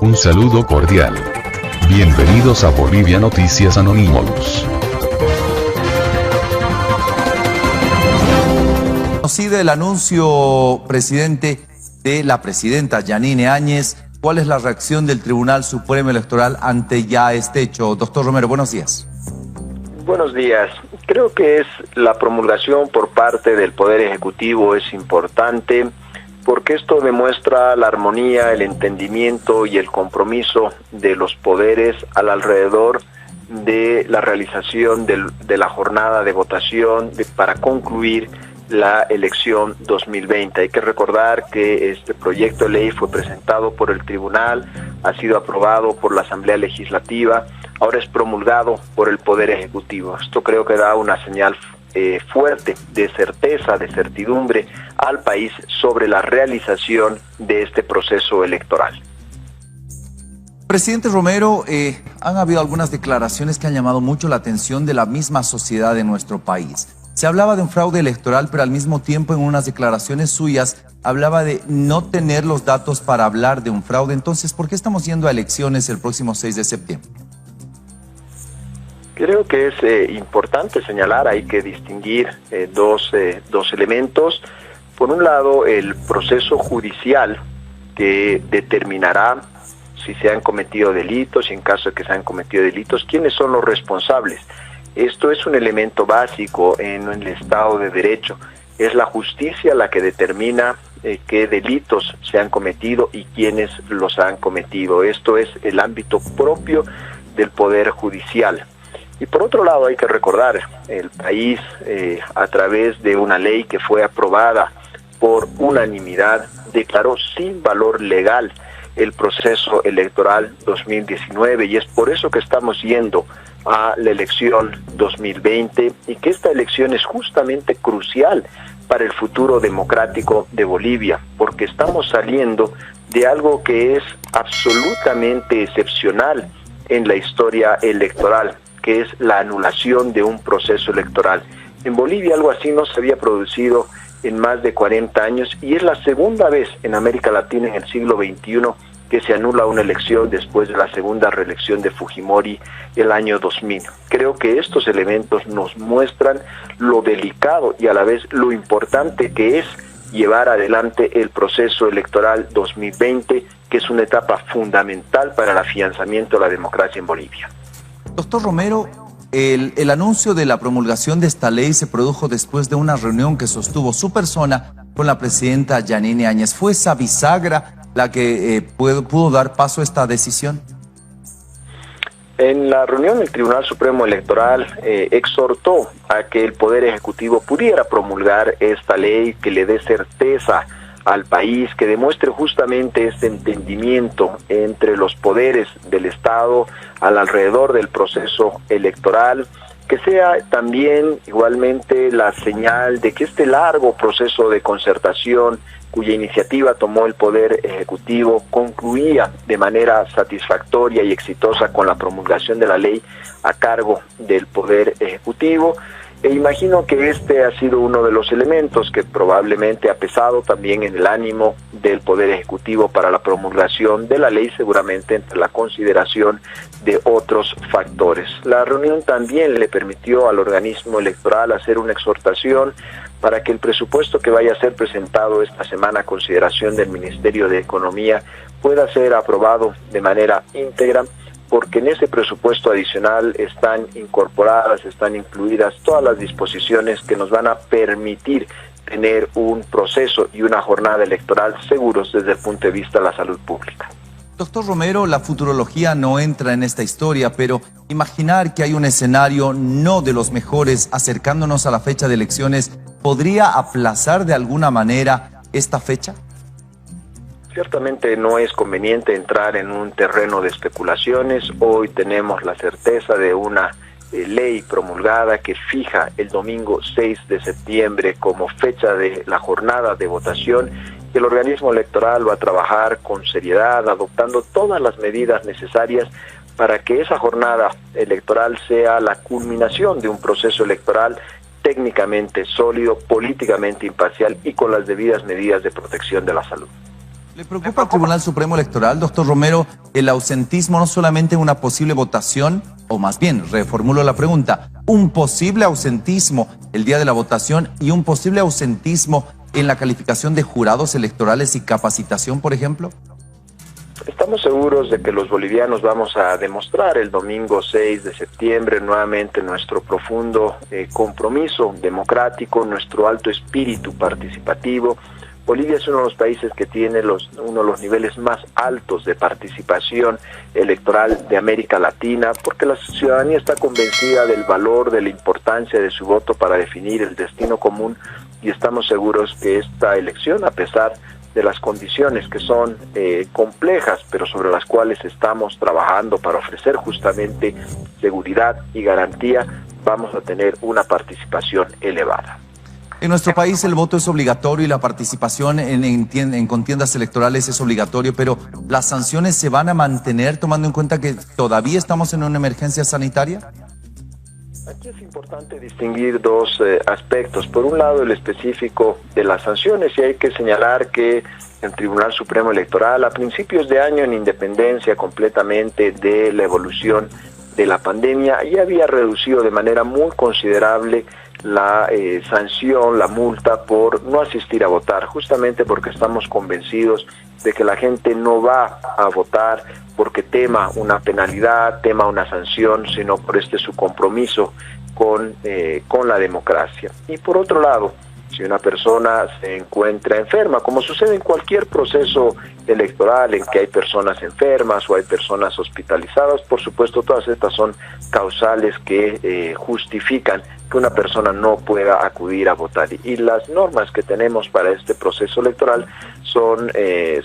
Un saludo cordial. Bienvenidos a Bolivia Noticias Anonymous. Conocido el anuncio, presidente, de la presidenta Yanine Áñez. ¿Cuál es la reacción del Tribunal Supremo Electoral ante ya este hecho? Doctor Romero, buenos días. Buenos días. Creo que la promulgación por parte del Poder Ejecutivo es importante porque esto demuestra la armonía, el entendimiento y el compromiso de los poderes alrededor de la realización de la jornada de votación para concluir la elección 2020. Hay que recordar que este proyecto de ley fue presentado por el Tribunal, ha sido aprobado por la Asamblea Legislativa, ahora es promulgado por el Poder Ejecutivo. Esto creo que da una señal fuerte de certeza, de certidumbre al país sobre la realización de este proceso electoral. Presidente Romero, han habido algunas declaraciones que han llamado mucho la atención de la misma sociedad de nuestro país. Se hablaba de un fraude electoral, pero al mismo tiempo en unas declaraciones suyas hablaba de no tener los datos para hablar de un fraude. Entonces, ¿por qué estamos yendo a elecciones el próximo 6 de septiembre? Creo que es importante señalar, hay que distinguir dos elementos. Por un lado, el proceso judicial que determinará si se han cometido delitos y en caso de que se han cometido delitos, quiénes son los responsables. Esto es un elemento básico en el Estado de Derecho. Es la justicia la que determina qué delitos se han cometido y quiénes los han cometido. Esto es el ámbito propio del Poder Judicial. Y por otro lado hay que recordar, el país a través de una ley que fue aprobada por unanimidad declaró sin valor legal el proceso electoral 2019 y es por eso que estamos yendo a la elección 2020 y que esta elección es justamente crucial para el futuro democrático de Bolivia, porque estamos saliendo de algo que es absolutamente excepcional en la historia electoral, que es la anulación de un proceso electoral. En Bolivia algo así no se había producido en más de 40 años y es la segunda vez en América Latina en el siglo XXI que se anula una elección después de la segunda reelección de Fujimori el año 2000. Creo que estos elementos nos muestran lo delicado y a la vez lo importante que es llevar adelante el proceso electoral 2020, que es una etapa fundamental para el afianzamiento de la democracia en Bolivia. Doctor Romero, el anuncio de la promulgación de esta ley se produjo después de una reunión que sostuvo su persona con la presidenta Yanine Áñez. ¿Fue esa bisagra la que pudo dar paso a esta decisión? En la reunión del Tribunal Supremo Electoral exhortó a que el Poder Ejecutivo pudiera promulgar esta ley que le dé certeza al país, que demuestre justamente este entendimiento entre los poderes del Estado alrededor del proceso electoral, que sea también igualmente la señal de que este largo proceso de concertación cuya iniciativa tomó el Poder Ejecutivo concluía de manera satisfactoria y exitosa con la promulgación de la ley a cargo del Poder Ejecutivo. E imagino que este ha sido uno de los elementos que probablemente ha pesado también en el ánimo del Poder Ejecutivo para la promulgación de la ley, seguramente entre la consideración de otros factores. La reunión también le permitió al organismo electoral hacer una exhortación para que el presupuesto que vaya a ser presentado esta semana a consideración del Ministerio de Economía pueda ser aprobado de manera íntegra, porque en ese presupuesto adicional están incorporadas, están incluidas todas las disposiciones que nos van a permitir tener un proceso y una jornada electoral seguros desde el punto de vista de la salud pública. Doctor Romero, la futurología no entra en esta historia, pero imaginar que hay un escenario no de los mejores acercándonos a la fecha de elecciones, ¿podría aplazar de alguna manera esta fecha? Ciertamente no es conveniente entrar en un terreno de especulaciones. Hoy tenemos la certeza de una ley promulgada que fija el domingo 6 de septiembre como fecha de la jornada de votación. El organismo electoral va a trabajar con seriedad, adoptando todas las medidas necesarias para que esa jornada electoral sea la culminación de un proceso electoral técnicamente sólido, políticamente imparcial y con las debidas medidas de protección de la salud. ¿Le preocupa al Tribunal Supremo Electoral, doctor Romero, el ausentismo no solamente en una posible votación, o más bien, reformulo la pregunta, un posible ausentismo el día de la votación y un posible ausentismo en la calificación de jurados electorales y capacitación, por ejemplo? Estamos seguros de que los bolivianos vamos a demostrar el domingo 6 de septiembre nuevamente nuestro profundo compromiso democrático, nuestro alto espíritu participativo. Bolivia es uno de los países que tiene uno de los niveles más altos de participación electoral de América Latina, porque la ciudadanía está convencida del valor, de la importancia de su voto para definir el destino común, y estamos seguros que esta elección, a pesar de las condiciones que son complejas, pero sobre las cuales estamos trabajando para ofrecer justamente seguridad y garantía, vamos a tener una participación elevada. En nuestro país el voto es obligatorio y la participación en contiendas electorales es obligatorio, pero ¿las sanciones se van a mantener tomando en cuenta que todavía estamos en una emergencia sanitaria? Aquí es importante distinguir dos aspectos. Por un lado, el específico de las sanciones, y hay que señalar que el Tribunal Supremo Electoral, a principios de año, en independencia completamente de la evolución de la pandemia, ya había reducido de manera muy considerable la sanción, la multa por no asistir a votar, justamente porque estamos convencidos de que la gente no va a votar porque tema una penalidad, tema una sanción, sino por su compromiso con la democracia. Y por otro lado, si una persona se encuentra enferma, como sucede en cualquier proceso electoral en que hay personas enfermas o hay personas hospitalizadas, por supuesto todas estas son causales que justifican que una persona no pueda acudir a votar. Y las normas que tenemos para este proceso electoral son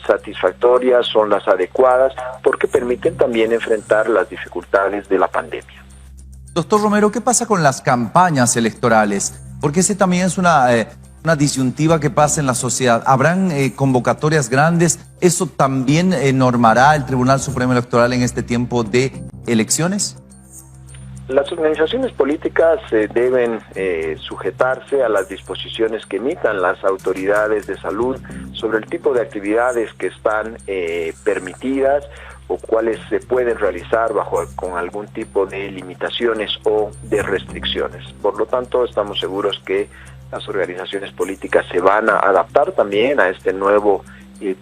satisfactorias, son las adecuadas, porque permiten también enfrentar las dificultades de la pandemia. Doctor Romero, ¿qué pasa con las campañas electorales? Porque ese también es una disyuntiva que pasa en la sociedad. ¿Habrán convocatorias grandes? ¿Eso también normará el Tribunal Supremo Electoral en este tiempo de elecciones? Las organizaciones políticas deben sujetarse a las disposiciones que emitan las autoridades de salud sobre el tipo de actividades que están permitidas o cuáles se pueden realizar con algún tipo de limitaciones o de restricciones. Por lo tanto, estamos seguros que las organizaciones políticas se van a adaptar también a este nuevo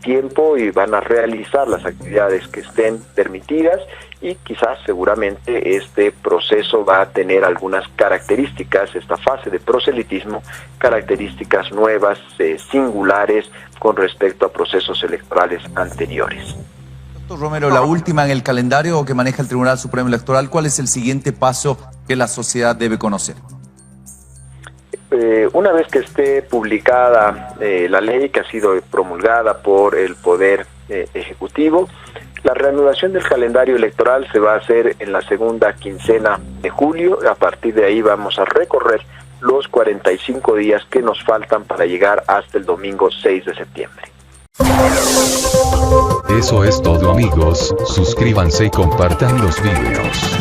tiempo y van a realizar las actividades que estén permitidas, y quizás seguramente este proceso va a tener algunas características, esta fase de proselitismo, características nuevas, singulares con respecto a procesos electorales anteriores. Doctor Romero, la última en el calendario que maneja el Tribunal Supremo Electoral, ¿cuál es el siguiente paso que la sociedad debe conocer? Una vez que esté publicada la ley que ha sido promulgada por el Poder Ejecutivo, la reanudación del calendario electoral se va a hacer en la segunda quincena de julio. A partir de ahí vamos a recorrer los 45 días que nos faltan para llegar hasta el domingo 6 de septiembre. Eso es todo, amigos. Suscríbanse y compartan los videos.